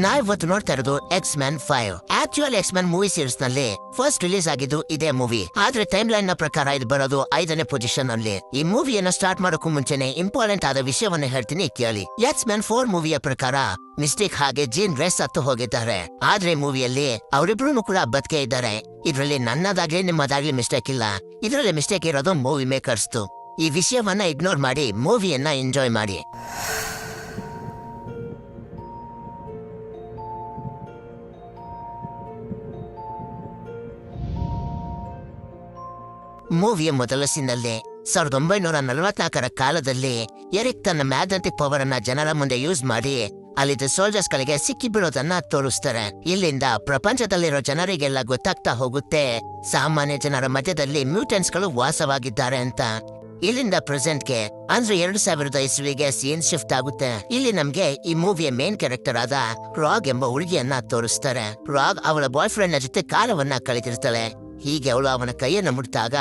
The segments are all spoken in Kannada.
ನಾವಿವತ್ತು ನೋಡ್ತಾ ಇರೋದು X-Men 5. Actual X-Men movie series ನಲ್ಲಿ ಫಸ್ಟ್ ರಿಲೀಸ್ ಆಗಿದ್ದು ಇದೇ ಮೂವಿ. ಆದ್ರೆ ಟೈಮ್ ಲೈನ್ ನ ಪ್ರಕಾರ ಇದು ಬರೋದು 5ನೇ ಪೊಸಿಷನ್ ಅಲ್ಲಿ. ಈ ಮೂವಿಯನ್ನ ಸ್ಟಾರ್ಟ್ ಮಾಡೋಕ್ಕೂ ಮುಂಚೆನೆ ಇಂಪಾರ್ಟೆಂಟ್ ಆದ ವಿಷಯವನ್ನ ಹೇಳ್ತೀನಿ ಕೇಳಿ. X-Men 4 ಮೂವಿಯ ಪ್ರಕಾರ ಮಿಸ್ಟೇಕ್ ಹಾಗೆ ಜೀನ್ ಗ್ರೇ ಸತ್ತು ಹೋಗಿದ್ದಾರೆ. ಆದ್ರೆ ಮೂವಿಯಲ್ಲಿ ಅವರಿಬ್ರು ಕೂಡ ಬದುಕೆ ಇದ್ದಾರೆ. ಇದ್ರಲ್ಲಿ ನನ್ನದಾಗ್ಲಿ ನಿಮ್ಮದಾಗ್ಲಿ ಮಿಸ್ಟೇಕ್ ಇಲ್ಲ. ಇದ್ರಲ್ಲಿ ಮಿಸ್ಟೇಕ್ ಇರೋದು ಮೂವಿ ಮೇಕರ್ಸ್ದು. ಈ ವಿಷಯವನ್ನ ಇಗ್ನೋರ್ ಮಾಡಿ ಮೂವಿಯನ್ನ ಎಂಜಾಯ್ ಮಾಡಿ. ಮೂವಿಯ ಮೊದಲ ಸೀನ್ನಲ್ಲಿ 1944ರ ಕಾಲದಲ್ಲಿ ಎರಿಕ್ ತನ್ನ ಮ್ಯಾಗ್ನೆಟಿಕ್ ಪವರ್ ಅನ್ನ ಜನರ ಮುಂದೆ ಯೂಸ್ ಮಾಡಿ ಅಲ್ಲಿದ್ದ ಸೋಲ್ಜರ್ಸ್ ಗಳಿಗೆ ಸಿಕ್ಕಿ ಬೀಳೋದನ್ನ ತೋರಿಸ್ತಾರೆ. ಇಲ್ಲಿಂದ ಪ್ರಪಂಚದಲ್ಲಿರೋ ಜನರಿಗೆಲ್ಲ ಗೊತ್ತಾಗ್ತಾ ಹೋಗುತ್ತೆ ಸಾಮಾನ್ಯ ಜನರ ಮಧ್ಯದಲ್ಲಿ ಮ್ಯೂಟೆಂಟ್ಸ್ ಗಳು ವಾಸವಾಗಿದ್ದಾರೆ ಅಂತ. ಇಲ್ಲಿಂದ ಪ್ರೆಸೆಂಟ್ಗೆ ಅಂದ್ರೆ 2000 ಇಸ್ವಿಗೆ ಸೀನ್ ಶಿಫ್ಟ್ ಆಗುತ್ತೆ. ಇಲ್ಲಿ ನಮ್ಗೆ ಈ ಮೂವಿಯ ಮೇನ್ ಕ್ಯಾರೆಕ್ಟರ್ ಆದ ರಾಗ್ ಎಂಬ ಹುಡುಗಿಯನ್ನ ತೋರಿಸ್ತಾರೆ. ರಾಗ್ ಅವಳ ಬಾಯ್ ಫ್ರೆಂಡ್ ನ ಜೊತೆ ಕಾಲವನ್ನ ಕಳೆದಿರ್ತಾಳೆ. ಹೀಗೆ ಅವಳು ಅವನ ಕೈಯನ್ನು ಮುಟ್ಟಾಗ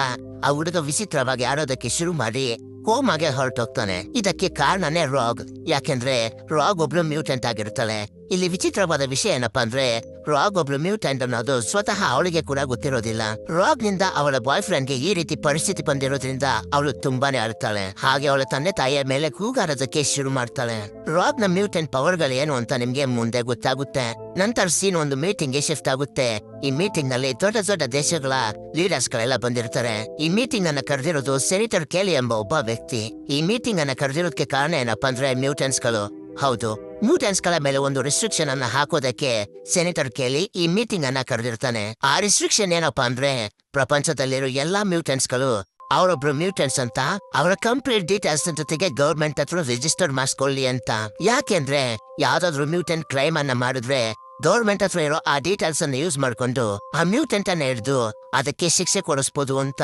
ಆ ಹುಡುಗ ವಿಚಿತ್ರವಾಗಿ ಆಡೋದಕ್ಕೆ ಶುರು ಮಾಡಿ ಕೋಮಾಗೆ ಹೊರಟೋಗ್ತಾನೆ. ಇದಕ್ಕೆ ಕಾರಣನೇ ರಾಗ್. ಯಾಕೆಂದ್ರೆ ರಾಗ್ ಒಬ್ಳು ಮ್ಯೂಟೆಂಟ್ ಆಗಿರ್ತಾಳೆ. ಇಲ್ಲಿ ವಿಚಿತ್ರವಾದ ವಿಷಯ ಏನಪ್ಪಾ ಅಂದ್ರೆ ರಾಗ್ ಒಬ್ಳು ಮ್ಯೂಟೆಂಟ್ ಅನ್ನೋದು ಸ್ವತಃ ಅವಳಿಗೆ ಕೂಡ ಗೊತ್ತಿರೋದಿಲ್ಲ. ರಾಗ್ ನಿಂದ ಅವಳ ಬಾಯ್ ಫ್ರೆಂಡ್ಗೆ ಈ ರೀತಿ ಪರಿಸ್ಥಿತಿ ಬಂದಿರೋದ್ರಿಂದ ಅವಳು ತುಂಬಾನೇ ಅಳ್ತಾಳೆ. ಹಾಗೆ ಅವಳ ತಂದೆ ತಾಯಿಯ ಮೇಲೆ ಕೂಗಾಡೋದಕ್ಕೆ ಶುರು ಮಾಡ್ತಾಳೆ. ರಾಗ್ ನ ಮ್ಯೂಟೆಂಟ್ ಪವರ್ ಗಳೇನು ಅಂತ ನಿಮ್ಗೆ ಮುಂದೆ ಗೊತ್ತಾಗುತ್ತೆ. ನಂತರ ಸೀನ್ ಒಂದು ಮೀಟಿಂಗ್ ಗೆ ಶಿಫ್ಟ್ ಆಗುತ್ತೆ. ಈ ಮೀಟಿಂಗ್ ನಲ್ಲಿ ದೊಡ್ಡ ದೊಡ್ಡ ದೇಶಗಳ ಲೀಡರ್ಸ್ ಗಳೆಲ್ಲ ಬಂದಿರ್ತಾರೆ. ಈ ಮೀಟಿಂಗ್ ಅನ್ನ ಕರೆದಿರೋದು ಸೆನೇಟರ್ ಕೆಲಿ ಎಂಬ ಒಬ್ಬ ವ್ಯಕ್ತಿ. ಈ ಮೀಟಿಂಗ್ ಅನ್ನ ಕರೆದಿರೋದಕ್ಕೆ ಕಾರಣ ಏನಪ್ಪಾ ಅಂದ್ರೆ ಮ್ಯೂಟೆಂಟ್ಸ್ ಗಳು. ಹೌದು, ಮ್ಯೂಟೆಂಟ್ಸ್ ಗಳ ಮೇಲೆ ಒಂದು ರಿಸ್ಟ್ರಿಕ್ಷನ್ ಅನ್ನ ಹಾಕೋದಕ್ಕೆ ಸೆನೇಟರ್ ಕೆಲಿ ಈ ಮೀಟಿಂಗ್ ಅನ್ನ ಕರೆದಿರ್ತಾನೆ. ಆ ರಿಸ್ಟ್ರಿಕ್ಷನ್ ಏನಪ್ಪಾ ಅಂದ್ರೆ ಪ್ರಪಂಚದಲ್ಲಿರೋ ಎಲ್ಲಾ ಮ್ಯೂಟೆಂಟ್ಸ್ ಗಳು ಅವರೊಬ್ರು ಮ್ಯೂಟೆಂಟ್ಸ್ ಅಂತ ಅವರ ಕಂಪ್ಲೀಟ್ ಡೀಟೇಲ್ಸ್ ಜೊತೆಗೆ ಗವರ್ಮೆಂಟ್ ಹತ್ರ ರಿಜಿಸ್ಟರ್ ಮಾಡಿಸ್ಕೊಳ್ಳಿ ಅಂತ. ಯಾಕೆಂದ್ರೆ ಯಾವ್ದಾದ್ರು ಮ್ಯೂಟೆಂಟ್ ಕ್ರೈಮ್ ಅನ್ನ ಮಾಡಿದ್ರೆ ಗವರ್ಮೆಂಟ್ ಹತ್ರ ಇರೋ ಆ ಡೀಟೇಲ್ಸ್ ಅನ್ನ ಯೂಸ್ ಮಾಡ್ಕೊಂಡು ಆ ಮ್ಯೂಟೆಂಟ್ ಅನ್ನ ಹಿಡಿದು ಅದಕ್ಕೆ ಶಿಕ್ಷೆ ಕೊಡಿಸ್ಬೋದು ಅಂತ.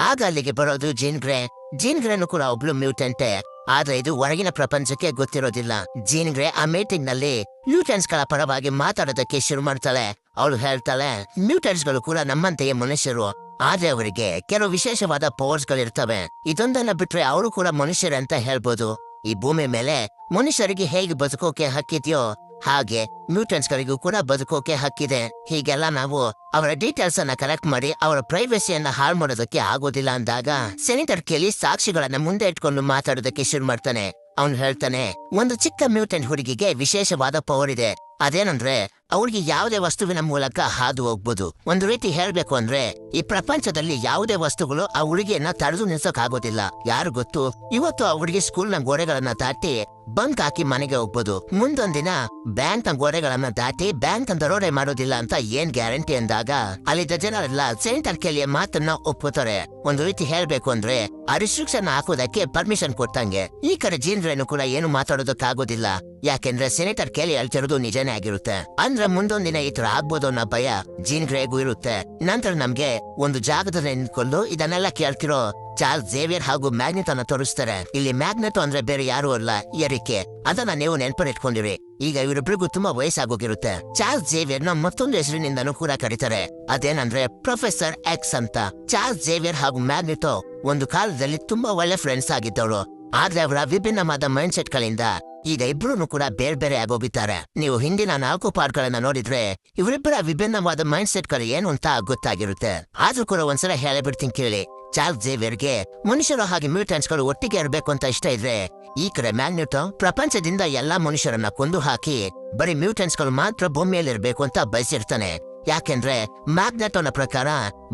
ಆಗ ಅಲ್ಲಿಗೆ ಬರೋದು ಜೀನ್ ಗ್ರೇ. ಜೀನ್ ಗ್ರೇನು ಕೂಡ ಒಬ್ಳು ಮ್ಯೂಟೆಂಟೆ. ಆದ್ರೆ ಇದು ಹೊರಗಿನ ಪ್ರಪಂಚಕ್ಕೆ ಗೊತ್ತಿರೋದಿಲ್ಲ. ಜೀನ್ ಗ್ರೇ ಆ ಮೀಟಿಂಗ್ ನಲ್ಲಿ ಮ್ಯೂಟೆಂಟ್ಸ್ ಗಳ ಪರವಾಗಿ ಮಾತಾಡೋದಕ್ಕೆ ಶುರು ಮಾಡ್ತಾಳೆ. ಅವಳು ಹೇಳ್ತಾಳೆ ಮ್ಯೂಟೆಂಟ್ಸ್ ಗಳು ಕೂಡ ನಮ್ಮಂತೆಯೇ ಮನುಷ್ಯರು, ಆದ್ರೆ ಅವರಿಗೆ ಕೆಲವು ವಿಶೇಷವಾದ ಪವರ್ಸ್ ಗಳಿರ್ತವೆ. ಇದೊಂದನ್ನ ಬಿಟ್ರೆ ಅವರು ಕೂಡ ಮನುಷ್ಯರೇ ಅಂತ ಹೇಳ್ಬೋದು. ಈ ಭೂಮಿ ಮೇಲೆ ಮನುಷ್ಯರಿಗೆ ಹೇಗೆ ಬದುಕೋಕೆ ಹಕ್ಕಿದೆಯೋ ಹಾಗೆ ಮ್ಯೂಟೆಂಟ್ಸ್ ಗಳಿಗೂ ಕೂಡ ಬದುಕೋಕೆ ಹಕ್ಕಿದೆ. ಹೀಗೆಲ್ಲ ನಾವು ಅವರ ಡೀಟೇಲ್ಸ್ ಅನ್ನ ಕಲೆಕ್ಟ್ ಮಾಡಿ ಅವರ ಪ್ರೈವಸಿಯನ್ನ ಹಾಳು ಮಾಡೋದಕ್ಕೆ ಆಗೋದಿಲ್ಲ ಅಂದಾಗ ಸೆನೇಟರ್ ಕೆಲಿ ಸಾಕ್ಷಿಗಳನ್ನ ಮುಂದೆ ಇಟ್ಕೊಂಡು ಮಾತಾಡೋದಕ್ಕೆ ಶುರು ಮಾಡ್ತಾನೆ. ಅವನು ಹೇಳ್ತಾನೆ ಒಂದು ಚಿಕ್ಕ ಮ್ಯೂಟೆಂಟ್ ಹುಡುಗಿಗೆ ವಿಶೇಷವಾದ ಪವರ್ ಇದೆ. ಅದೇನಂದ್ರೆ ಅವಳಿಗೆ ಯಾವುದೇ ವಸ್ತುವಿನ ಮೂಲಕ ಹಾದು ಹೋಗ್ಬೋದು. ಒಂದು ರೀತಿ ಹೇಳ್ಬೇಕು ಅಂದ್ರೆ ಈ ಪ್ರಪಂಚದಲ್ಲಿ ಯಾವುದೇ ವಸ್ತುಗಳು ಆ ಹುಡುಗಿಯನ್ನ ತಡೆದು ನಿಲ್ಸೋಕಾಗೋದಿಲ್ಲ. ಯಾರು ಗೊತ್ತು, ಇವತ್ತು ಆ ಹುಡುಗಿ ಸ್ಕೂಲ್ ನ ಗೋಡೆಗಳನ್ನ ದಾಟಿ ಬಂಕ್ ಹಾಕಿ ಮನೆಗೆ ಹೋಗ್ಬೋದು. ಮುಂದೊಂದಿನ ಬ್ಯಾಂಕ್ ನ ಗೋಡೆಗಳನ್ನ ದಾಟಿ ಬ್ಯಾಂಕ್ ನ ದರೋಡೆ ಮಾಡೋದಿಲ್ಲ ಅಂತ ಏನ್ ಗ್ಯಾರಂಟಿ ಅಂದಾಗ ಅಲ್ಲಿದ್ದ ಜನರೆಲ್ಲ ಸೆನೇಟರ್ ಕೆಲಿಯ ಮಾತನ್ನ ಒಪ್ಪುತ್ತಾರೆ. ಒಂದು ರೀತಿ ಹೇಳ್ಬೇಕು ಅಂದ್ರೆ ಆ ರಿಸ್ಟ್ರಿಕ್ಷನ್ ಹಾಕೋದಕ್ಕೆ ಪರ್ಮಿಷನ್ ಕೊಟ್ಟಂಗೆ. ಈ ಕಡೆ ಜೀನ್ ಗ್ರೇನು ಕೂಡ ಏನು ಮಾತಾಡೋದಕ್ಕಾಗೋದಿಲ್ಲ. ಯಾಕೆಂದ್ರೆ ಸೆನೇಟರ್ ಕೆಲಿ ಹೇಳ್ತಿರೋದು ನಿಜನೇ ಆಗಿರುತ್ತೆ. ಅಂದ್ರೆ ಮುಂದೊಂದಿನ ಈ ತರ ಆಗ್ಬೋದು ಅನ್ನೋ ಭಯ ಜೀನ್ ಗ್ರೇಗೂ ಇರುತ್ತೆ. ನಂತರ ನಮ್ಗೆ ಒಂದು ಜಾಗದಲ್ಲಿ ನಿಂತ್ಕೊಂಡು ಇದನ್ನೆಲ್ಲ ಕೇಳ್ತಿರೋ ಚಾರ್ಲ್ಸ್ ಝೇವಿಯರ್ ಹಾಗೂ ಮ್ಯಾಗ್ನೆಟ್ ಅನ್ನ ತೋರಿಸ್ತಾರೆ. ಇಲ್ಲಿ ಮ್ಯಾಗ್ನೆಟ್ ಅಂದ್ರೆ ಬೇರೆ ಯಾರು ಅಲ್ಲ, ಎರಿಕೆ. ಅದನ್ನ ನೀವು ನೆನಪಿಟ್ಕೊಂಡಿರಿ. ಈಗ ಇವರಿಬ್ರಿಗೂ ತುಂಬಾ ವಯಸ್ಸಾಗೋಗಿರುತ್ತೆ. ಚಾರ್ಲ್ಸ್ ಝೇವಿಯರ್ ನ ಮತ್ತೊಂದು ಹೆಸರಿನಿಂದನೂ ಕೂಡ ಕರೀತಾರೆ. ಅದೇನಂದ್ರೆ ಪ್ರೊಫೆಸರ್ ಎಕ್ಸ್ ಅಂತ. ಚಾರ್ಲ್ಸ್ ಝೇವಿಯರ್ ಹಾಗೂ ಮ್ಯಾಗ್ನೆಟೋ ಒಂದು ಕಾಲದಲ್ಲಿ ತುಂಬಾ ಒಳ್ಳೆ ಫ್ರೆಂಡ್ಸ್ ಆಗಿದ್ದವರು. ಆದ್ರೆ ಅವರ ವಿಭಿನ್ನವಾದ ಮೈಂಡ್ ಸೆಟ್ ಗಳಿಂದ ಈಗ ಇಬ್ರು ಕೂಡ ಬೇರೆ ಬೇರೆ ಆಗೋಗಿದ್ದಾರೆ. ನೀವು ಹಿಂದಿನ 4 ಪಾರ್ಟ್ಗಳನ್ನ ನೋಡಿದ್ರೆ ಇವರಿಬ್ಬರ ವಿಭಿನ್ನವಾದ ಮೈಂಡ್ ಸೆಟ್ ಗಳು ಏನು ಅಂತ ಗೊತ್ತಾಗಿರುತ್ತೆ. ಆದ್ರೂ ಕೂಡ ಒಂದ್ಸಲ ಹೇಳಿಬಿಡ್ತೀನಿ ಕೇಳಿ. ಚಾರ್ಲ್ಸ್ ಝೇವಿಯರ್ಗೆ ಮನುಷ್ಯರು ಹಾಗೆ ಮ್ಯೂಟೆಂಟ್ಸ್ ಗಳು ಒಟ್ಟಿಗೆ ಇರಬೇಕು ಅಂತ ಇಷ್ಟ ಇದ್ರೆ, ಈ ಕಡೆ ಮ್ಯಾಗ್ನೆಟೋ ಪ್ರಪಂಚದಿಂದ ಎಲ್ಲಾ ಮನುಷ್ಯರನ್ನ ಕೊಂದು ಹಾಕಿ ಬರೀ ಮ್ಯೂಟೆಂಟ್ಸ್ ಗಳು ಮಾತ್ರ ಭೂಮಿಯಲ್ಲಿ ಇರಬೇಕು ಅಂತ ಬಯಸಿರ್ತಾನೆ. ಯಾಕೆಂದ್ರೆ ಮ್ಯಾಗ್ನೆಟೋನ ಪ್ರಕಾರ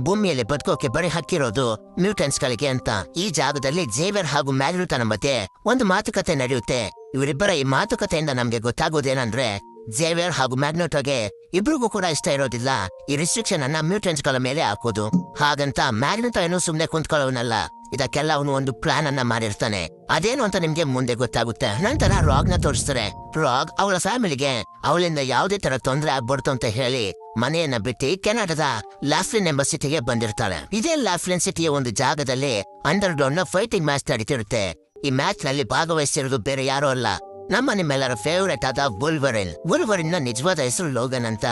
ಭೂಮಿಯಲ್ಲಿ ಬದುಕೋಕೆ ಬರೀ ಹಕ್ಕಿರೋದು ಮ್ಯೂಟೆಂಟ್ಸ್ ಗಳಿಗೆ ಅಂತ. ಈ ಜಾಗದಲ್ಲಿ ಝೇವಿಯರ್ ಹಾಗೂ ಮ್ಯಾಗ್ನೆಟೋನ ಮಧ್ಯೆ ಒಂದು ಮಾತುಕತೆ ನಡೆಯುತ್ತೆ. ಇವರಿಬ್ಬರ ಈ ಮಾತುಕತೆಯಿಂದ ನಮ್ಗೆ ಗೊತ್ತಾಗೋದೇನಂದ್ರೆ ಝೇವಿಯರ್ ಹಾಗೂ ಮ್ಯಾಗ್ನೆಟೋಗೆ ಇಬ್ರಿಗೂ ಕೂಡ ಇಷ್ಟ ಇರೋದಿಲ್ಲ ಈ ರಿಸ್ಟ್ರಿಕ್ಷನ್ ಅನ್ನ ಮ್ಯೂಟೆಂಟ್ಸ್ ಗಳ ಮೇಲೆ ಹಾಕೋದು. ಹಾಗಂತ ಮ್ಯಾಗ್ನೆಟೋ ಏನು ಸುಮ್ನೆ ಕುಂತ್ಕೊಳ್ಳೋನಲ್ಲ. ಇದಕ್ಕೆಲ್ಲ ಅವನು ಒಂದು ಪ್ಲಾನ್ ಅನ್ನ ಮಾಡಿರ್ತಾನೆ. ಅದೇನು ಅಂತ ನಿಮ್ಗೆ ಮುಂದೆ ಗೊತ್ತಾಗುತ್ತೆ. ನಂತರ ರಾಗ್ ನ ತೋರಿಸ್ತಾರೆ. ರಾಗ್ ಅವಳ ಫ್ಯಾಮಿಲಿಗೆ ಅವಳಿಂದ ಯಾವುದೇ ತರ ತೊಂದರೆ ಆಗ್ಬಾರ್ದು ಅಂತ ಹೇಳಿ ಮನೆಯನ್ನ ಬಿಟ್ಟು ಕೆನಡಾದ ಲಾಫ್ಲಿನ್ ಎಂಬ ಸಿಟಿಗೆ ಬಂದಿರ್ತಾಳೆ. ಇದೇ ಲಾಫ್ಲಿನ್ ಸಿಟಿಯ ಒಂದು ಜಾಗದಲ್ಲಿ ಅಂಡರ್ ಗ್ರೌಂಡ್ ನ ಫೈಟಿಂಗ್ ಮ್ಯಾಚ್ ನಡೀತಿರುತ್ತೆ. ಈ ಮ್ಯಾಚ್ ನಲ್ಲಿ ಭಾಗವಹಿಸಿರೋದು ಬೇರೆ ಯಾರೋ ಅಲ್ಲ, ನಮ್ಮ ನಿಮ್ಮೆಲ್ಲರ ಫೇವರೇಟ್ ಆದ ವುಲ್ವರಿನ್. ವುಲ್ವರಿನ್ ನ ನಿಜವಾದ ಹೆಸರು ಲೋಗನ್ ಅಂತ.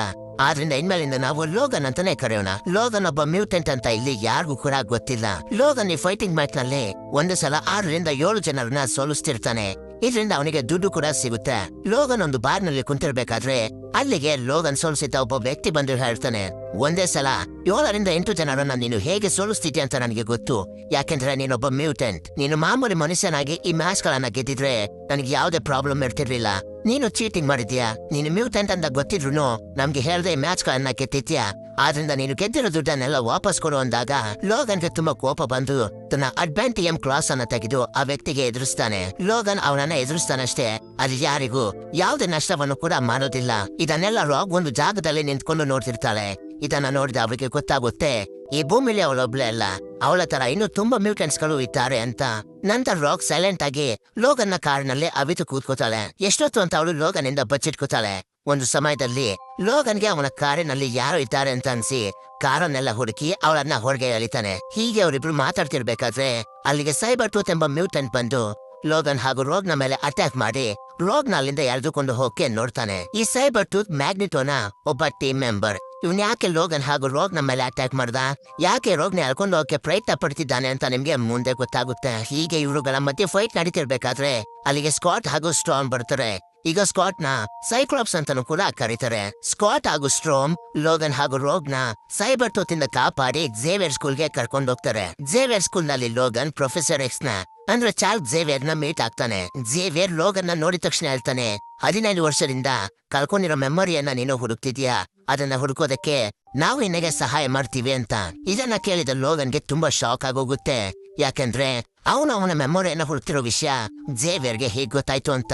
ಆದ್ರಿಂದ ಇನ್ಮೇಲಿಂದ ನಾವು ಲೋಗನ್ ಅಂತಾನೆ ಕರೆಯೋಣ. ಲೋಗನ್ ಒಬ್ಬ ಮ್ಯೂಟೆಂಟ್ ಅಂತ ಇಲ್ಲಿ ಯಾರಿಗೂ ಕೂಡ ಗೊತ್ತಿಲ್ಲ. ಲೋಗನ್ ಈ ಫೈಟಿಂಗ್ ಮ್ಯಾಚ್ ನಲ್ಲಿ ಒಂದು ಸಲ 6 ರಿಂದ 7 ಜನರನ್ನ ಸೋಲಿಸ್ತಿರ್ತಾನೆ. ಇದರಿಂದ ಅವನಿಗೆ ದುಡ್ಡು ಕೂಡ ಸಿಗುತ್ತೆ. ಲೋಗನ್ ಒಂದು ಬಾರ್ನಲ್ಲಿ ಕುಂತಿರ್ಬೇಕಾದ್ರೆ ಅಲ್ಲಿಗೆ ಲೋಗನ್ ಸೋಲಿಸಿದ ಒಬ್ಬ ವ್ಯಕ್ತಿ ಬಂದು ಹೇಳ್ತಾನೆ, ಒಂದೇ ಸಲ 7 ರಿಂದ 8 ಜನರನ್ನ ನೀನು ಹೇಗೆ ಸೋಲಿಸ್ತಿದ್ಯಾ ಅಂತ ನನಗೆ ಗೊತ್ತು. ಯಾಕೆಂದ್ರೆ ನೀನೊಬ್ಬ ಮ್ಯೂಟೆಂಟ್. ನೀನು ಮಾಮೂಲಿ ಮನುಷ್ಯನಾಗಿ ಈ ಮ್ಯಾಚ್ ಗಳನ್ನ ಗೆದ್ದಿದ್ರೆ ನನಗೆ ಯಾವುದೇ ಪ್ರಾಬ್ಲಮ್ ಇರ್ತಿರ್ಲಿಲ್ಲ. ನೀನು ಚೀಟಿಂಗ್ ಮಾಡಿದ್ಯಾ, ನೀನು ಮ್ಯೂಟೆಂಟ್ ಅಂತ ಗೊತ್ತಿದ್ರು ನಮ್ಗೆ ಹೇಳ್ದೆ ಮ್ಯಾಚ್ ಗಳನ್ನ ಗೆದ್ದಿದ್ಯಾ. ಆದ್ರಿಂದ ನೀನು ಗೆದ್ದಿರೋ ದುಡ್ಡನ್ನೆಲ್ಲ ವಾಪಸ್ ಕೊಡು ಅಂದಾಗ ಲೋಗನ್ಗೆ ತುಂಬಾ ಕೋಪ ಬಂದು ತನ್ನ ಅಡ್ವಾಂಟಿಯಂ ಕ್ಲಾಸ್ ಅನ್ನ ತೆಗೆದು ಆ ವ್ಯಕ್ತಿಗೆ ಎದುರಿಸ್ತಾನೆ. ಲೋಗನ್ ಅವನನ್ನ ಎದುರಿಸ್ತಾನಷ್ಟೇ, ಅದು ಯಾರಿಗೂ ಯಾವುದೇ ನಷ್ಟವನ್ನು ಕೂಡ ಮಾಡೋದಿಲ್ಲ. ಇದನ್ನೆಲ್ಲ ರಾಗ್ ಒಂದು ಜಾಗದಲ್ಲಿ ನಿಂತ್ಕೊಂಡು ನೋಡ್ತಿರ್ತಾಳೆ. ಇದನ್ನ ನೋಡಿದ ಅವಳಿಗೆ ಗೊತ್ತಾಗುತ್ತೆ ಈ ಭೂಮಿಲಿ ಅವಳೊಬ್ಳೆ ಅಲ್ಲ, ಅವಳ ತರ ಇನ್ನು ತುಂಬಾ ಮ್ಯೂಟೆಂಟ್ಸ್ ಗಳು ಇದ್ದಾರೆ ಅಂತ. ನಂತರ ರಾಕ್ ಸೈಲೆಂಟ್ ಆಗಿ ಲೋಗನ್ನ ಕಾರಿನಲ್ಲಿ ಅವಿತು ಕೂತ್ಕೋತಾಳೆ. ಎಷ್ಟೊತ್ತು ಅಂತ ಅವಳು ಲೋಗನಿಂದ ಬಚ್ಚಿಟ್ಕೋತಾಳೆ. ಒಂದು ಸಮಯದಲ್ಲಿ ಲೋಗನ್ಗೆ ಅವನ ಕಾರಿನಲ್ಲಿ ಯಾರು ಇದ್ದಾರೆ ಅಂತ ಅನ್ಸಿ ಕಾರನ್ನೆಲ್ಲ ಹುಡುಕಿ ಅವಳನ್ನ ಹೊರಗೆ ಎಳಿತಾನೆ. ಹೀಗೆ ಅವರಿಬ್ರು ಮಾತಾಡ್ತಿರ್ಬೇಕಾದ್ರೆ ಅಲ್ಲಿಗೆ ಸೈಬರ್ ಟೂತ್ ಎಂಬ ಮ್ಯೂಟೆಂಟ್ ಬಂದು ಲೋಗನ್ ಹಾಗೂ ರೋಗ್ನ ಮೇಲೆ ಅಟ್ಯಾಕ್ ಮಾಡಿ ರೋಗ್ನ ಅಲ್ಲಿಂದ ಎಳೆದುಕೊಂಡು ಹೋಗಕ್ಕೆ ನೋಡ್ತಾನೆ. ಈ ಸೈಬರ್ ಟೂತ್ ಮ್ಯಾಗ್ನಿಟೋನ ಒಬ್ಬ ಟೀಮ್ ಮೆಂಬರ್. ಇವ್ನ ಯಾಕೆ ಲೋಗನ್ ಹಾಗೂ ರೋಗ್ನ ಮೇಲೆ ಅಟ್ಯಾಕ್ ಮಾಡ್ದ, ಯಾಕೆ ರೋಗ್ನ ಎಳ್ಕೊಂಡು ಹೋಗಕ್ಕೆ ಪ್ರಯತ್ನ ಪಡ್ತಿದ್ದಾನೆ ಅಂತ ನಿಮ್ಗೆ ಮುಂದೆ ಗೊತ್ತಾಗುತ್ತೆ. ಹೀಗೆ ಇವರುಗಳ ಮಧ್ಯೆ ಫೈಟ್ ನಡೀತಿರ್ಬೇಕಾದ್ರೆ ಅಲ್ಲಿಗೆ ಸ್ಕಾಟ್ ಹಾಗೂ ಸ್ಟ್ರಾಮ್ ಬರ್ತಾರೆ. ಈಗ ಸ್ಕಾಟ್ ನ ಸೈಕ್ಲಾಪ್ಸ್ ಅಂತಾನೂ ಕೂಡ ಕರೀತಾರೆ. ಸ್ಕಾಟ್ ಹಾಗೂ ಸ್ಟ್ರೋಮ್ ಲೋಗನ್ ಹಾಗೂ ರೋಗ್ನ ಸೈಬರ್ ಟೂತ್ ಇಂದ ಕಾಪಾಡಿ ಝೇವಿಯರ್ ಸ್ಕೂಲ್ಗೆ ಕರ್ಕೊಂಡು ಹೋಗ್ತಾರೆ. ಝೇವಿಯರ್ ಸ್ಕೂಲ್ ನಲ್ಲಿ ಲೋಗನ್ ಪ್ರೊಫೆಸರ್ ಎಕ್ಸ್ ನ ಅಂದ್ರೆ ಚಾರ್ಲ್ಸ್ ಝೇವಿಯರ್ ನ ಮೀಟ್ ಆಗ್ತಾನೆ. ಝೇವಿಯರ್ ಲೋಗನ್ ನ ನೋಡಿದ ತಕ್ಷಣ ಹೇಳ್ತಾನೆ, 15 ವರ್ಷದಿಂದ ಕಳ್ಕೊಂಡಿರೋ ಮೆಮೊರಿಯನ್ನ ನೀನು ಹುಡುಕ್ತಿದ್ಯಾ, ಅದನ್ನ ಹುಡುಕೋದಕ್ಕೆ ನಾವು ನಿನಗೆ ಸಹಾಯ ಮಾಡ್ತೀವಿ ಅಂತ. ಇದನ್ನ ಕೇಳಿದ ಲೋಗನ್ಗೆ ತುಂಬಾ ಶಾಕ್ ಆಗೋಗುತ್ತೆ. ಯಾಕಂದ್ರೆ ಅವನ ಮೆಮೊರಿಯನ್ನ ಹುಡುಕ್ತಿರೋ ವಿಷಯ ಝೇವಿಯರ್ಗೆ ಹೇಗ್ ಗೊತ್ತಾಯ್ತು ಅಂತ.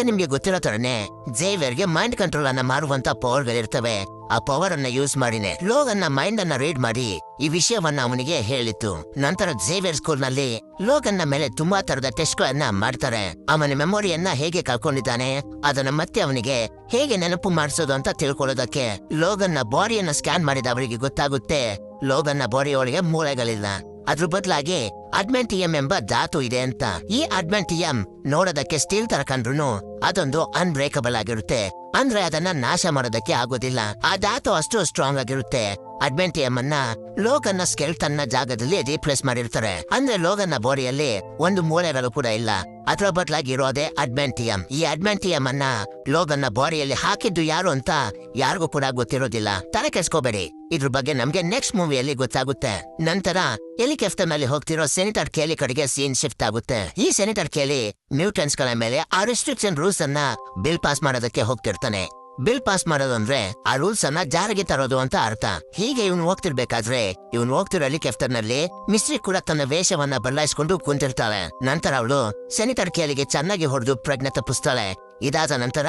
ನಿಮ್ಗೆ ಗೊತ್ತಿರೋ ತರನೇ ಝೇವಿಯರ್ಗೆ ಮೈಂಡ್ ಕಂಟ್ರೋಲ್ ಅನ್ನ ಮಾಡುವಂತ ಪವರ್ಗಳಿರ್ತವೆ. ಆ ಪವರ್ ಅನ್ನ ಯೂಸ್ ಮಾಡಿನೇ ಲೋಗನ್ನ ಮೈಂಡ್ ಅನ್ನ ರೀಡ್ ಮಾಡಿ ಈ ವಿಷಯವನ್ನ ಅವನಿಗೆ ಹೇಳಿತ್ತು. ನಂತರ ಝೇವಿಯರ್ ಸ್ಕೂಲ್ ನಲ್ಲಿ ಲೋಗನ್ನ ಮೇಲೆ ತುಂಬಾ ತರದ ಟೆಸ್ಟ್ ಗಳನ್ನ ಮಾಡ್ತಾರೆ. ಅವನ ಮೆಮೊರಿಯನ್ನ ಹೇಗೆ ಕಳ್ಕೊಂಡಿದ್ದಾನೆ ಅದನ್ನ ಮತ್ತೆ ಅವನಿಗೆ ಹೇಗೆ ನೆನಪು ಮಾಡಿಸೋದು ಅಂತ ತಿಳ್ಕೊಳ್ಳೋದಕ್ಕೆ ಲೋಗನ್ನ ಬಾಡಿಯನ್ನ ಸ್ಕ್ಯಾನ್ ಮಾಡಿದ ಅವರಿಗೆ ಗೊತ್ತಾಗುತ್ತೆ ಲೋಗನ್ನ ಬಾಡಿ ಒಳಗೆ ಮೂಳೆಗಳಿಲ್ಲ. ಅದ್ರ ಬದಲಾಗಿ ಅಡ್ಮೆಂಟಿಯಂ ಎಂಬ ಧಾತು ಇದೆ ಅಂತ. ಈ ಅಡ್ಮೆಂಟಿಯಂ ನೋಡೋದಕ್ಕೆ ಸ್ಟೀಲ್ ತರ ಕಂಡ್ರು ಅದೊಂದು ಅನ್ಬ್ರೇಕಬಲ್ ಆಗಿರುತ್ತೆ. ಅಂದ್ರೆ ಅದನ್ನ ನಾಶ ಮಾಡೋದಕ್ಕೆ ಆಗೋದಿಲ್ಲ. ಆ ಧಾತು ಅಷ್ಟು ಸ್ಟ್ರಾಂಗ್ ಆಗಿರುತ್ತೆ. ಅಡ್ಮೆಂಟಿಯಂ ಅನ್ನ ಲೋಗನ್ನ ಸ್ಕೆಲ್ಟನ್ನ ಜಾಗದಲ್ಲಿ ರೀಪ್ಲೇಸ್ ಮಾಡಿರ್ತಾರೆ. ಅಂದ್ರೆ ಲೋಗನ್ನ ಬಾಡಿಯಲ್ಲಿ ಒಂದು ಮೂಳೆಗಳು ಕೂಡ ಇಲ್ಲ. ಅದರ ಬದಲಾಗಿ ಇರೋದೇ ಅಡ್ಮೆಂಟಿಯಂ. ಈ ಅಡ್ಮೆಂಟಿಯಂ ಅನ್ನ ಲೋಗನ್ನ ಬಾಡಿಯಲ್ಲಿ ಹಾಕಿದ್ದು ಯಾರು ಅಂತ ಯಾರಿಗೂ ಕೂಡ ಗೊತ್ತಿರೋದಿಲ್ಲ. ತಲೆ ಕೆಡ್ಸ್ಕೋಬೇಡಿ, ಇದ್ರ ಬಗ್ಗೆ ನಮ್ಗೆ ನೆಕ್ಸ್ಟ್ ಮೂವಿಯಲ್ಲಿ ಗೊತ್ತಾಗುತ್ತೆ. ನಂತರ ಹೆಲಿಕಾಪ್ಟರ್ ನಲ್ಲಿ ಹೋಗ್ತಿರೋ ಸೆನೇಟರ್ ಕೇಲಿ ಕಡೆಗೆ ಸೀನ್ ಶಿಫ್ಟ್ ಆಗುತ್ತೆ. ಈ ಸೆನೇಟರ್ ಕೇಲಿ ಮ್ಯೂಟೆಂಟ್ಸ್ ಗಳ ಮೇಲೆ ಆ ರೆಸ್ಟ್ರಿಕ್ಷನ್ ರೂಲ್ಸ್ ಅನ್ನ ಬಿಲ್ ಪಾಸ್ ಮಾಡೋದಕ್ಕೆ ಹೋಗ್ತಿರ್ತಾನೆ. ಬಿಲ್ ಪಾಸ್ ಮಾಡೋದು ಅಂದ್ರೆ ಆ ರೂಲ್ಸ್ ಅನ್ನ ಜಾರಿಗೆ ತರೋದು ಅಂತ ಅರ್ಥ. ಹೀಗೆ ಇವನು ಹೋಗ್ತಿರ್ಬೇಕಾದ್ರೆ ಇವನು ಹೋಗ್ತಿರೋ ಹೆಲಿಕಾಪ್ಟರ್ ನಲ್ಲಿ ಮಿಸ್ಟ್ರಿ ಕೂಡ ತನ್ನ ವೇಷವನ್ನ ಬದಲಾಯಿಸ್ಕೊಂಡು ಕುಂತಿರ್ತಾಳೆ. ನಂತರ ಅವಳು ಸೆನೇಟರ್ ಕೇಲಿಗೆ ಚೆನ್ನಾಗಿ ಹೊಡೆದು ಪ್ರಜ್ಞೆ ತಪ್ಪಿಸ್ತಾಳೆ. ಇದಾದ ನಂತರ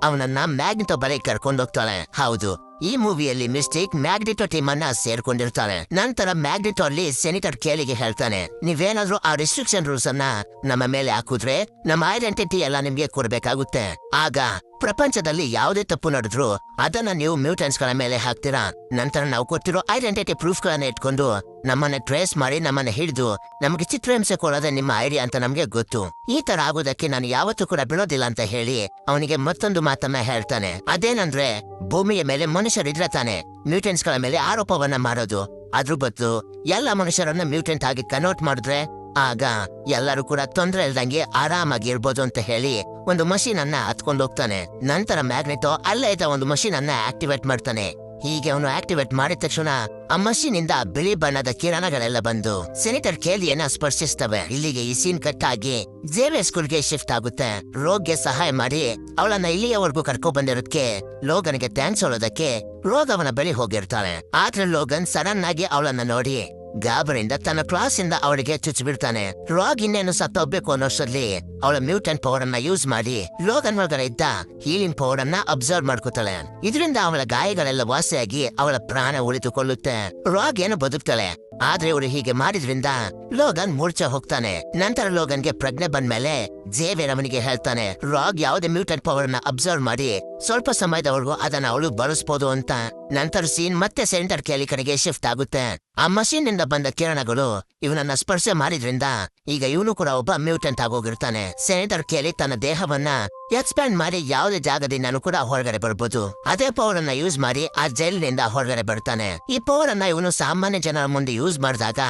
ಅವನನ್ನ ಮ್ಯಾಗ್ನಿಟೋ ಬಳಿ ಕರ್ಕೊಂಡೋಗ್ತಾಳೆ. ಹೌದು, ಈ ಮೂವಿಯಲ್ಲಿ ಮಿಸ್ಟೇಕ್ ಮ್ಯಾಗ್ನಿಟೋ ಟೀಮ್ ಅನ್ನ ಸೇರ್ಕೊಂಡಿರ್ತಾಳೆ. ನಂತರ ಮ್ಯಾಗ್ನಿಟೋ ಅಲ್ಲಿ ಸೆನೇಟರ್ ಕೇಲಿಗೆ ಹೇಳ್ತಾನೆ, ನೀವೇನಾದ್ರೂ ಆ ರಿಸ್ಟ್ರಿಕ್ಷನ್ ರೂಲ್ಸ್ ಅನ್ನ ನಮ್ಮ ಮೇಲೆ ಹಾಕುದ್ರೆ ನಮ್ಮ ಐಡೆಂಟಿಟಿ ಎಲ್ಲ ನಿಮ್ಗೆ ಕೊಡ್ಬೇಕಾಗುತ್ತೆ. ಆಗ ಪ್ರಪಂಚದಲ್ಲಿ ಯಾವುದೇ ತಪ್ಪು ನಡೆದ್ರು ಅದನ್ನ ನೀವು ಮ್ಯೂಟೆಂಟ್ಸ್ ಗಳ ಮೇಲೆ ಹಾಕ್ತೀರಾ. ನಂತರ ನಾವು ಕೊಟ್ಟಿರೋ ಐಡೆಂಟಿಟಿ ಪ್ರೂಫ್ ಗಳನ್ನ ಇಟ್ಕೊಂಡು ನಮ್ಮನ್ನ ಟ್ರೇಸ್ ಮಾಡಿ ನಮ್ಮನ್ನ ಹಿಡಿದು ನಮ್ಗೆ ಚಿತ್ರಹಿಂಸೆ ಕೊಡೋದೇ ನಿಮ್ಮ ಐಡಿಯಾ ಅಂತ ನಮ್ಗೆ ಗೊತ್ತು. ಈ ತರ ಆಗೋದಕ್ಕೆ ನಾನು ಯಾವತ್ತೂ ಕೂಡ ಬಿಡೋದಿಲ್ಲ ಅಂತ ಹೇಳಿ ಅವನಿಗೆ ಮತ್ತೊಂದು ಮಾತನ್ನ ಹೇಳ್ತಾನೆ. ಅದೇನಂದ್ರೆ ಭೂಮಿಯ ಮೇಲೆ ಮನುಷ್ಯರಿದ್ರೆ ತಾನೆ ಮ್ಯೂಟೆಂಟ್ಸ್ ಗಳ ಮೇಲೆ ಆರೋಪವನ್ನ ಮಾಡೋದು. ಅದ್ರ ಬದಲು ಎಲ್ಲ ಮನುಷ್ಯರನ್ನ ಮ್ಯೂಟೆಂಟ್ ಆಗಿ ಕನ್ವರ್ಟ್ ಮಾಡಿದ್ರೆ ಆಗ ಎಲ್ಲರೂ ಕೂಡ ತೊಂದ್ರೆ ಇಲ್ದಂಗೆ ಆರಾಮಾಗಿ ಇರ್ಬೋದು ಅಂತ ಹೇಳಿ ಒಂದು ಮಷೀನ್ ಅನ್ನ ಹತ್ಕೊಂಡು ಹೋಗ್ತಾನೆ. ನಂತರ ಮ್ಯಾಗ್ನೆಟೋ ಅಲ್ಲೇ ಇದ್ದ ಒಂದು ಮಷೀನ್ ಅನ್ನ ಆಕ್ಟಿವೇಟ್ ಮಾಡ್ತಾನೆ. ಹೀಗೆ ಅವನು ಆಕ್ಟಿವೇಟ್ ಮಾಡಿದ ತಕ್ಷಣ ಆ ಮಷೀನ್ ಇಂದ ಬಿಳಿ ಬಣ್ಣದ ಕಿರಣಗಳೆಲ್ಲ ಬಂದು ಸೆನೇಟರ್ ಕೇಲಿಯನ್ನ ಸ್ಪರ್ಶಿಸ್ತವೆ. ಇಲ್ಲಿಗೆ ಈ ಸೀನ್ ಕಟ್ ಆಗಿ ಝೇವಿಯರ್ ಸ್ಕೂಲ್ಗೆ ಶಿಫ್ಟ್ ಆಗುತ್ತೆ. ರೋಗ್ಗೆ ಸಹಾಯ ಮಾಡಿ ಅವಳನ್ನ ಇಲ್ಲಿಯವರೆಗೂ ಕರ್ಕೊ ಬಂದಿರೋದಕ್ಕೆ ಲೋಗನ್ಗೆ ಥ್ಯಾಂಕ್ಸ್ ಹೇಳೋದಕ್ಕೆ ರೋಗ್ ಅವನ ಬಳಿ ಹೋಗಿರ್ತಾಳೆ. ಆದ್ರೆ ಲೋಗನ್ ಸಡನ್ ಆಗಿ ಅವಳನ್ನ ನೋಡಿ ಗಾಬರಿಯಿಂದ ತನ್ನ ಕ್ಲಾಸ್ ಇಂದ ಅವಳಿಗೆ ಚುಚ್ಚಿಬಿಡ್ತಾನೆ. ರಾಗ್ ಇನ್ನೇನು ಸತ್ತೋಗ್ಬೇಕು ಅನ್ನೋಷ್ಟರಲ್ಲಿ ಅವಳ ಮ್ಯೂಟೆಂಟ್ ಪವರ್ ಅನ್ನ ಯೂಸ್ ಮಾಡಿ ಲೋಗನ್ ಒಳಗಡೆ ಇದ್ದ ಹೀಲಿಂಗ್ ಪವರ್ ಅನ್ನ ಅಬ್ಸರ್ವ್ ಮಾಡ್ಕೋತಾಳೆ. ಇದರಿಂದ ಅವಳ ಗಾಯಗಳೆಲ್ಲ ವಾಸಿಯಾಗಿ ಅವಳ ಪ್ರಾಣ ಉಳಿದುಕೊಳ್ಳುತ್ತೆ. ರಾಗ್ ಏನು ಬದುಕ್ತಾಳೆ. ಆದ್ರೆ ಇವರು ಹೀಗೆ ಮಾಡಿದ್ರಿಂದ ಲೋಗನ್ ಮೂರ್ಛೆ ಹೋಗ್ತಾನೆ. ನಂತರ ಲೋಗನ್ಗೆ ಪ್ರಜ್ಞೆ ಬಂದ್ಮೇಲೆ ಝೇವಿಯರ್ ಅವನಿಗೆ ಹೇಳ್ತಾನೆ ರಾಗ್ ಯಾವುದೇ ಮ್ಯೂಟೆಂಟ್ ಪವರ್ ನ ಅಬ್ಸರ್ವ್ ಮಾಡಿ ಸ್ವಲ್ಪ ಸಮಯದವರೆಗೂ ಅದನ್ನ ಅವಳು ಬಳಸಬಹುದು ಅಂತ. ನಂತರ ಸೀನ್ ಮತ್ತೆ ಸೆಂಟರ್ ಕೇಲಿ ಕಡೆಗೆ ಶಿಫ್ಟ್ ಆಗುತ್ತೆ. ಆ ಮಷೀನ್ ನಿಂದ ಬಂದ ಕಿರಣಗಳು ಇವನನ್ನ ಸ್ಪರ್ಶ ಮಾಡಿದ್ರಿಂದ ಈಗ ಇವನು ಕೂಡ ಒಬ್ಬ ಮ್ಯೂಟೆಂಟ್ ಆಗೋಗಿರ್ತಾನೆ. ಸೆನೇಟರ್ ಕೇಲಿ ತನ್ನ ದೇಹವನ್ನ ಎಕ್ಸ್ಪ್ಯಾಂಡ್ ಮಾಡಿ ಯಾವುದೇ ಜಾಗದಿಂದನೂ ಕೂಡ ಹೊರಗಡೆ ಬರ್ಬೋದು. ಅದೇ ಪವರ್ ಅನ್ನ ಯೂಸ್ ಮಾಡಿ ಆ ಜೈಲಿನಿಂದ ಹೊರಗಡೆ ಬರ್ತಾನೆ. ಈ ಪವರ್ ಅನ್ನ ಇವನು ಸಾಮಾನ್ಯ ಜನರ ಮುಂದೆ ಯೂಸ್ ಮಾಡಿದಾಗ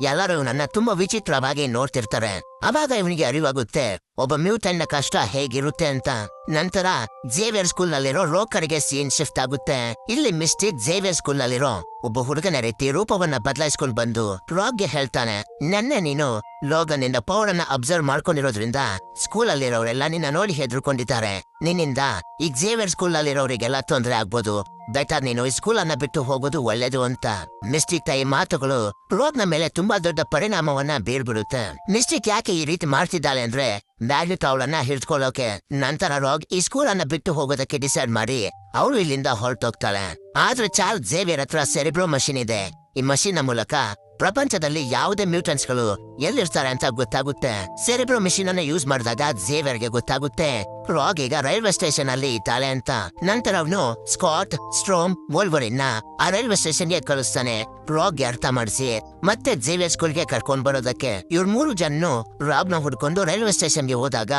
ಎಲ್ಲರೂ ಇವನನ್ನ ತುಂಬಾ ವಿಚಿತ್ರವಾಗಿ ನೋಡ್ತಿರ್ತಾರೆ. ಅವಾಗ ಇವನಿಗೆ ಅರಿವಾಗುತ್ತೆ ಒಬ್ಬ ಮ್ಯೂಟೆಂಟ್ ನ ಕಷ್ಟ ಹೇಗಿರುತ್ತೆ ಅಂತ. ನಂತರ ಝೇವಿಯರ್ ಸ್ಕೂಲ್ ನಲ್ಲಿರೋ ರೋಕರ್ಗೆ ಸೀನ್ ಶಿಫ್ಟ್ ಆಗುತ್ತೆ. ಇಲ್ಲಿ ಮಿಸ್ಟಿಕ್ ಝೇವಿಯರ್ ಸ್ಕೂಲ್ ನಲ್ಲಿರೋ ಒಬ್ಬ ಹುಡುಗನ ರೀತಿ ರೂಪವನ್ನ ಬದಲಾಯಿಸ್ಕೊಂಡು ಬಂದು ರಾಕ್ಗೆ ಹೇಳ್ತಾನೆ, ನೆನ್ನೆ ನೀನು ಲೋಗನ್ ನಿಂದ ಪವರ್ ಅನ್ನ ಅಬ್ಸರ್ವ್ ಮಾಡ್ಕೊಂಡಿರೋದ್ರಿಂದ ಸ್ಕೂಲ್ ಅಲ್ಲಿರೋರೆಲ್ಲ ನಿನ್ನ ನೋಡಿ ಹೆದರ್ಕೊಂಡಿದ್ದಾರೆ. ನಿನ್ನಿಂದ ಈ ಝೇವಿಯರ್ ಸ್ಕೂಲ್ ನಲ್ಲಿರೋರಿಗೆಲ್ಲ ತೊಂದರೆ ಆಗ್ಬೋದು. ಬೆಟರ್ ನೀನು ಈ ಸ್ಕೂಲ್ ಅನ್ನ ಬಿಟ್ಟು ಹೋಗೋದು ಒಳ್ಳೇದು ಅಂತ. ಮಿಸ್ಟಿಕ್ ತಾಯಿ ಮಾತುಗಳು ರೋಗ್ನ ಮೇಲೆ ತುಂಬಾ ದೊಡ್ಡ ಪರಿಣಾಮವನ್ನ ಬೀರ್ಬಿಡುತ್ತೆ. ಮಿಸ್ಟಿಕ್ ಯಾಕೆ ಈ ರೀತಿ ಮಾಡ್ತಿದ್ದಾಳೆ ಅಂದ್ರೆ ಮ್ಯಾಗ್ನೆಟ್ ಅವಳನ್ನ ಹಿಡ್ಕೊಳ್ಳೋಕೆ. ನಂತರ ರಾಗ್ ಈ ಸ್ಕೂಲ್ ಅನ್ನ ಬಿಟ್ಟು ಹೋಗೋದಕ್ಕೆ ಡಿಸೈಡ್ ಮಾಡಿ ಅವಳು ಇಲ್ಲಿಂದ ಹೊರಟೋಗ್ತಾಳೆ. ಆದ್ರೆ ಚಾರ್ಲ್ಸ್ ಝೇವಿಯರ್ ಹತ್ರ ಸೆರೆಬ್ರೋ ಮಷಿನ್ ಇದೆ. ಈ ಮಷಿನ್ ಮೂಲಕ ಪ್ರಪಂಚದಲ್ಲಿ ಯಾವುದೇ ಮ್ಯೂಟೆಂಟ್ಸ್ ಗಳು ಎಲ್ಲಿರ್ತಾರೆ ಅಂತ ಗೊತ್ತಾಗುತ್ತೆ. ಸೆರೆಬ್ರೋ ಮಿಷಿನ್ ಅನ್ನ ಯೂಸ್ ಮಾಡಿದಾಗ ಝೇವಿಯರ್ಗೆ ಗೊತ್ತಾಗುತ್ತೆ ರಾಗ್ ಈಗ ರೈಲ್ವೆ ಸ್ಟೇಷನ್ ಅಲ್ಲಿ ಇದ್ದಾಳೆ ಅಂತ. ನಂತರ ಅವನು ಸ್ಕಾಟ್, ಸ್ಟ್ರೋಮ್, ವೋಲ್ವರಿನ್ ಆ ರೈಲ್ವೆ ಸ್ಟೇಷನ್ಗೆ ಕಳಿಸ್ತಾನೆ ರಾಗ್ಗೆ ಅರ್ಥ ಮಾಡಿಸಿ ಮತ್ತೆ ಝೇವಿಯರ್ ಸ್ಕೂಲ್ಗೆ ಕರ್ಕೊಂಡ್ ಬರೋದಕ್ಕೆ. ಇವ್ರ 3 ಜನನು ರಾಗ್ನ ಹುಡ್ಕೊಂಡು ರೈಲ್ವೆ ಸ್ಟೇಷನ್ಗೆ ಹೋದಾಗ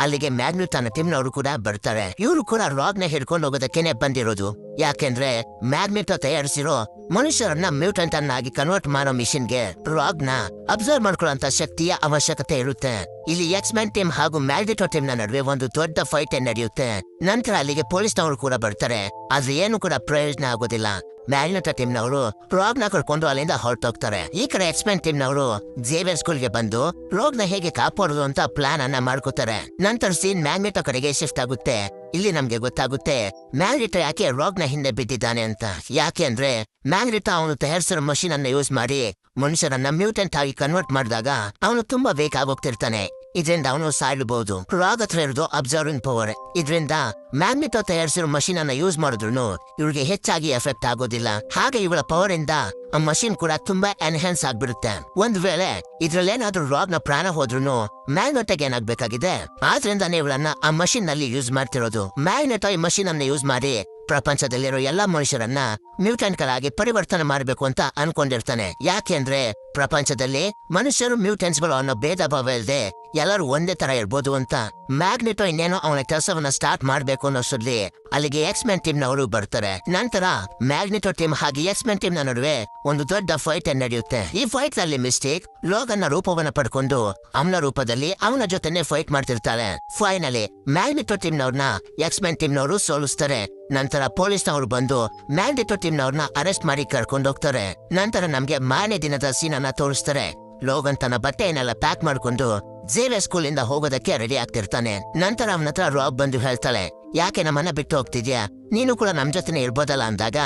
ಅಲ್ಲಿಗೆ ಮ್ಯಾಗ್ನೆಟ್ ಅನ್ನೋ ಟೀಮ್ನವರು ಕೂಡ ಬರ್ತಾರೆ. ಇವರು ಕೂಡ ರಾಗ್ನ ಹಿಡ್ಕೊಂಡು ಹೋಗೋದಕ್ಕೇನೆ ಬಂದಿರೋದು. ಯಾಕೆಂದ್ರೆ ಮ್ಯಾಗ್ನೆಟ್ ತಯಾರಿಸಿರೋ ಮನುಷ್ಯರನ್ನ ಮ್ಯೂಟೆಂಟ್ ಅನ್ನಾಗಿ ಕನ್ವರ್ಟ್ ಮಾಡೋ ಮಿಷನ್ಗೆ ರಾಗ್ನ ಅಬ್ಸರ್ವ್ ಮಾಡ್ಕೊಳ್ಳೋ ಶಕ್ತಿಯ ಅವಶ್ಯಕತೆ ಇರುತ್ತೆ. ಇಲ್ಲಿ ಎಕ್ಸ್ಮ್ಯಾನ್ ಟೀಮ್ ಹಾಗೂ ಮ್ಯಾಗ್ನೆಟೋ ಟೀಮ್ ನ ನಡುವೆ ಒಂದು ದೊಡ್ಡ ಫೈಟ್ ನಡೆಯುತ್ತೆ. ನಂತರ ಅಲ್ಲಿಗೆ ಪೊಲೀಸ್ನವರು ಕೂಡ ಬರ್ತಾರೆ. ಆದ್ರೆ ಏನು ಕೂಡ ಪ್ರಯೋಜನ ಆಗೋದಿಲ್ಲ. ಮ್ಯಾಗ್ನೆಟೋ ಟೀಮ್ನವರು ರಾಗ್ನ ಕರ್ಕೊಂಡು ಅಲ್ಲಿಂದ ಹೊರಟೋಗ್ತಾರೆ. ಈ ಕಡೆ ಎಕ್ಸ್ಮ್ಯಾನ್ ಟೀಮ್ನವರು ಝೇವಿಯರ್ ಸ್ಕೂಲ್ಗೆ ಬಂದು ರಾಗ್ನ ಹೇಗೆ ಕಾಪಾಡೋದು ಅಂತ ಪ್ಲಾನ್ ಅನ್ನ ಮಾಡ್ಕೋತಾರೆ. ನಂತರ ಸೀನ್ ಮ್ಯಾಗ್ನೆಟೋ ಕಡೆಗೆ ಶಿಫ್ಟ್ ಆಗುತ್ತೆ. ಇಲ್ಲಿ ನಮ್ಗೆ ಗೊತ್ತಾಗುತ್ತೆ ಮ್ಯಾಗ್ನೆಟೋ ಯಾಕೆ ರಾಗ್ನ ಹಿಂದೆ ಬಿದ್ದಿದ್ದಾನೆ ಅಂತ. ಯಾಕೆ ಅಂದ್ರೆ ಮ್ಯಾಗ್ನೆಟೋ ಅವನು ತಯಾರಿಸಿರೋ ಮಷೀನ್ ಅನ್ನ ಯೂಸ್ ಮಾಡಿ ಮನುಷ್ಯರನ್ನ ಮ್ಯೂಟೆಂಟ್ ಆಗಿ ಕನ್ವರ್ಟ್ ಮಾಡಿದಾಗ ಅವನು ತುಂಬಾ ವೇಗ ಆಗೋಗ್ತಿರ್ತಾನೆ. ಇದರಿಂದ ಅವನು ಸಾಯ್ಲಬಹುದು. ರಾಗ್ ಹತ್ರ ಇರೋದು ಅಬ್ಸರ್ವಿಂಗ್ ಪವರ್. ಇದರಿಂದ ಮ್ಯಾಗ್ನೆಟೋ ತಯಾರಿಸಿರೋ ಮಷೀನ್ ಅನ್ನ ಯೂಸ್ ಮಾಡಿದ್ರು ಇವ್ರಿಗೆ ಹೆಚ್ಚಾಗಿ ಎಫೆಕ್ಟ್ ಆಗೋದಿಲ್ಲ. ಹಾಗೆ ಇವಳ ಪವರ್ ಇಂದ ಆ ಮಷೀನ್ ಕೂಡ ತುಂಬಾ ಎನ್ಹಾನ್ಸ್ ಆಗ್ಬಿಡುತ್ತೆ. ಒಂದ್ ವೇಳೆ ಇದ್ರಲ್ಲೇನಾದ್ರೂ ರಾಗ್ ನ ಪ್ರಾಣ ಹೋದ್ರು ಮ್ಯಾಗ್ನೆಟೋಗೆ ಏನಾಗ್ಬೇಕಾಗಿದೆ. ಆದ್ರಿಂದಾನೇ ಇವಳನ್ನ ಆ ಮಷೀನ್ ನಲ್ಲಿ ಯೂಸ್ ಮಾಡ್ತಿರೋದು. ಮ್ಯಾಗ್ನೆಟೋ ಈ ಮಷೀನ್ ಅನ್ನ ಯೂಸ್ ಮಾಡಿ ಪ್ರಪಂಚದಲ್ಲಿರೋ ಎಲ್ಲಾ ಮನುಷ್ಯರನ್ನ ಮ್ಯೂಟೆಂಟ್ ಗಳಾಗಿ ಪರಿವರ್ತನೆ ಮಾಡಬೇಕು ಅಂತ ಅನ್ಕೊಂಡಿರ್ತಾನೆ. ಯಾಕೆಂದ್ರೆ ಪ್ರಪಂಚದಲ್ಲಿ ಮನುಷ್ಯರು ಮ್ಯೂಟೆಂಟ್ಸ್ ಗಳು ಅನ್ನೋ ಭೇದ ಭಾವ ಇಲ್ಲದೆ ಎಲ್ಲರೂ ಒಂದೇ ತರ ಇರ್ಬೋದು ಅಂತ. ಮ್ಯಾಗ್ನೆಟೋ ಇನ್ನೇನೋ ಅವನ ಕೆಲಸವನ್ನ ಸ್ಟಾರ್ಟ್ ಮಾಡ್ಬೇಕು ಅನ್ನೋಷ್ಟರಲ್ಲಿ ಅಲ್ಲಿಗೆ ಎಕ್ಸ್ಮ್ಯಾನ್ ಟೀಮ್ ನವರು ಬರ್ತಾರೆ. ನಂತರ ಮ್ಯಾಗ್ನೆಟೋ ಟೀಮ್ ಹಾಗೆ ಎಕ್ಸ್ಮ್ಯಾನ್ ಟೀಮ್ ನ ನಡುವೆ ಒಂದು ದೊಡ್ಡ ಫೈಟ್ ನಡೆಯುತ್ತೆ. ಈ ಫೈಟ್ ನಲ್ಲಿ ಮಿಸ್ಟೇಕ್ ಲೋಗನ್ನ ರೂಪವನ್ನ ಪಡ್ಕೊಂಡು ಅವನ ರೂಪದಲ್ಲಿ ಅವನ ಜೊತೆನೆ ಫೈಟ್ ಮಾಡ್ತಿರ್ತಾಳೆ. ಫೈನಲಿ ಮ್ಯಾಗ್ನೆಟೋ ಟೀಮ್ ನವ್ರನ್ನ ಎಕ್ಸ್ಮ್ಯಾನ್ ಟೀಮ್ ನವರು ಸೋಲಿಸ್ತಾರೆ. ನಂತರ ಪೊಲೀಸ್ನವರು ಬಂದು ಮ್ಯಾಗ್ನೆಟೋ ಟೀಮ್ ನವ್ರನ್ನ ಅರೆಸ್ಟ್ ಮಾಡಿ ಕರ್ಕೊಂಡು ಹೋಗ್ತಾರೆ. ನಂತರ ನಮ್ಗೆ ಮಾರನೇ ದಿನದ ಸೀನ್ ಅನ್ನ ತೋರಿಸ್ತಾರೆ. ಲೋಗನ್ ತನ್ನ ಬಟ್ಟೆಯನ್ನೆಲ್ಲ ಪ್ಯಾಕ್ ಮಾಡ್ಕೊಂಡು ಝೇವಿಯರ್ ಸ್ಕೂಲ್ ಇಂದ ಹೋಗೋದಕ್ಕೆ ರೆಡಿ ಆಗ್ತಿರ್ತಾನೆ. ನಂತರ ಅವನ ಹತ್ರ ರಾಗ್ ಬಂದು ಹೇಳ್ತಾಳೆ, ಯಾಕೆ ನಮ್ಮನ್ನ ಬಿಟ್ಟು ಹೋಗ್ತಿದ್ಯಾ, ನೀನು ಕೂಡ ನಮ್ ಜೊತೆನೆ ಇರ್ಬೋದಲ್ಲ ಅಂದಾಗ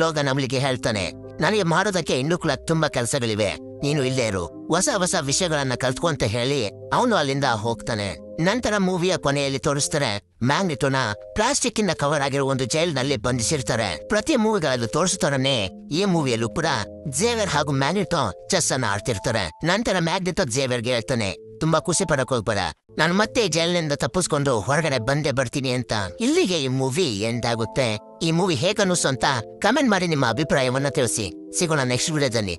ಲೋಗನ್ ಅವಳಿಗೆ ಹೇಳ್ತಾನೆ, ನನಗೆ ಮಾಡೋದಕ್ಕೆ ಇನ್ನೂ ಕೂಡ ತುಂಬಾ ಕೆಲಸಗಳಿವೆ, ನೀನು ಇಲ್ಲೇ ಇರು, ಹೊಸ ಹೊಸ ವಿಷಯಗಳನ್ನ ಕಲ್ತ್ಕೊಂತ ಹೇಳಿ ಅವನು ಅಲ್ಲಿಂದ ಹೋಗ್ತಾನೆ. ನಂತರ ಮೂವಿಯ ಕೊನೆಯಲ್ಲಿ ತೋರಿಸ್ತಾರೆ ಮ್ಯಾಗ್ನೆಟೋನ ಪ್ಲಾಸ್ಟಿಕ್ ಇಂದ ಕವರ್ ಆಗಿರೋ ಒಂದು ಜೈಲ್ ನಲ್ಲಿ ಬಂಧಿಸಿರ್ತಾರೆ. ಪ್ರತಿ ಮೂವಿಗಳಲ್ಲೂ ತೋರಿಸುತ್ತಾರನೆ ಈ ಮೂವಿಯಲ್ಲೂ ಕೂಡ ಝೇವಿಯರ್ ಹಾಗೂ ಮ್ಯಾಗ್ನೆಟೋ ಚೆಸ್ ಅನ್ನ ಆಡ್ತಿರ್ತಾರೆ. ನಂತರ ಮ್ಯಾಗ್ನೆಟೋ ಝೇವಿಯರ್ಗೆ ಹೇಳ್ತಾನೆ, ತುಂಬಾ ಖುಷಿ ಪಡಕ್ ಹೋಗ್ಬೇಡ, ನಾನು ಮತ್ತೆ ಜೈಲಿನಿಂದ ತಪ್ಪಿಸ್ಕೊಂಡು ಹೊರಗಡೆ ಬಂದೇ ಬರ್ತೀನಿ ಅಂತ. ಇಲ್ಲಿಗೆ ಈ ಮೂವಿ ಎಂಡ್ ಆಗುತ್ತೆ. ಈ ಮೂವಿ ಹೇಗನ್ನಿಸ್ತು ಅಂತ ಕಮೆಂಟ್ ಮಾಡಿ ನಿಮ್ಮ ಅಭಿಪ್ರಾಯವನ್ನ ತಿಳಿಸಿ. ಸಿಗೋಣ ನೆಕ್ಸ್ಟ್ ವಿಡಿಯೋದಲ್ಲಿ.